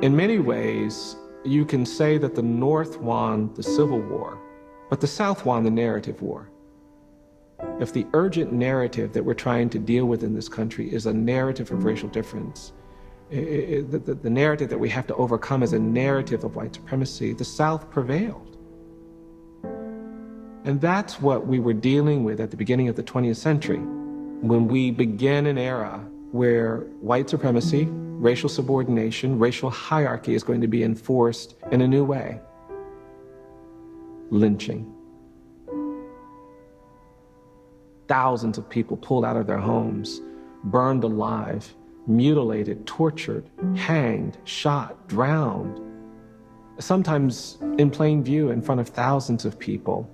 In many ways, you can say that the North won the Civil War, but the South won the narrative war. If the urgent narrative that we're trying to deal with in this country is a narrative of racial difference, the narrative that we have to overcome is a narrative of white supremacy, the South prevailed. And that's what we were dealing with at the beginning of the 20th century, when we began an era where white supremacy, racial subordination, racial hierarchy is going to be enforced in a new way. Lynching. Thousands of people pulled out of their homes, burned alive, mutilated, tortured, hanged, shot, drowned, sometimes in plain view in front of thousands of people.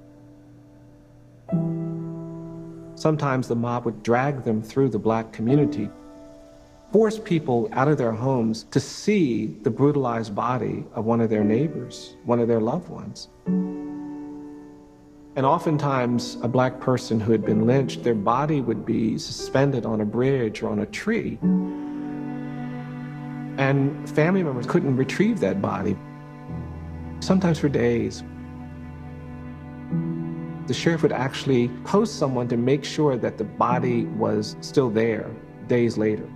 Sometimes the mob would drag them through the Black community, force people out of their homes to see the brutalized body of one of their neighbors, one of their loved ones. And oftentimes, a Black person who had been lynched, their body would be suspended on a bridge or on a tree. And family members couldn't retrieve that body, sometimes for days. The sheriff would actually post someone to make sure that the body was still there days later.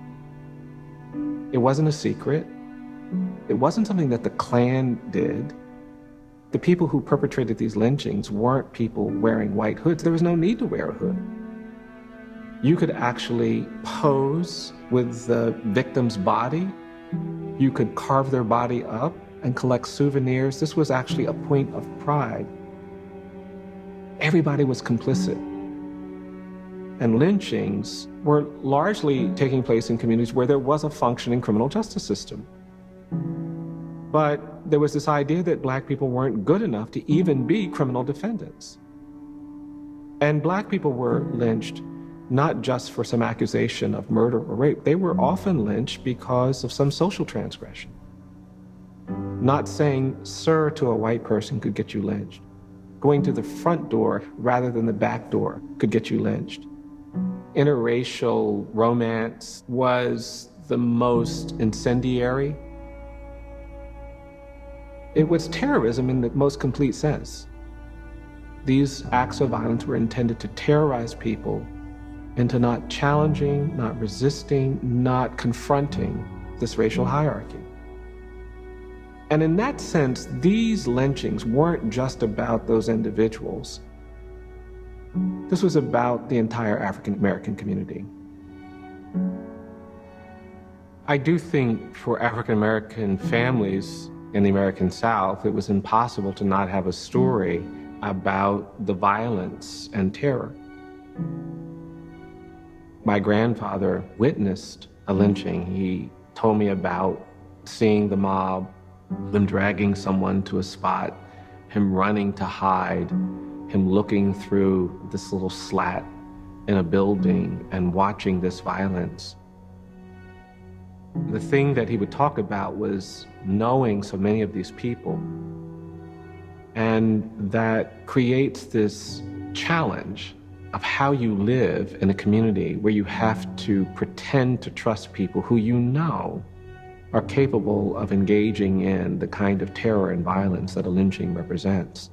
It wasn't a secret. It wasn't something that the Klan did. The people who perpetrated these lynchings weren't people wearing white hoods. There was no need to wear a hood. You could actually pose with the victim's body. You could carve their body up and collect souvenirs. This was actually a point of pride. Everybody was complicit. And lynchings were largely taking place in communities where there was a functioning criminal justice system. But there was this idea that Black people weren't good enough to even be criminal defendants. And Black people were lynched not just for some accusation of murder or rape. They were often lynched because of some social transgression. Not saying sir to a white person could get you lynched. Going to the front door rather than the back door could get you lynched. Interracial romance was the most incendiary. It was terrorism in the most complete sense. These acts of violence were intended to terrorize people into not challenging, not resisting, not confronting this racial hierarchy. And in that sense, these lynchings weren't just about those individuals. This was about the entire African American community. I do think for African American families in the American South, it was impossible to not have a story about the violence and terror. My grandfather witnessed a lynching. He told me about seeing the mob, them dragging someone to a spot, him running to hide, him looking through this little slat in a building and watching this violence. The thing that he would talk about was knowing so many of these people. And that creates this challenge of how you live in a community where you have to pretend to trust people who you know are capable of engaging in the kind of terror and violence that a lynching represents.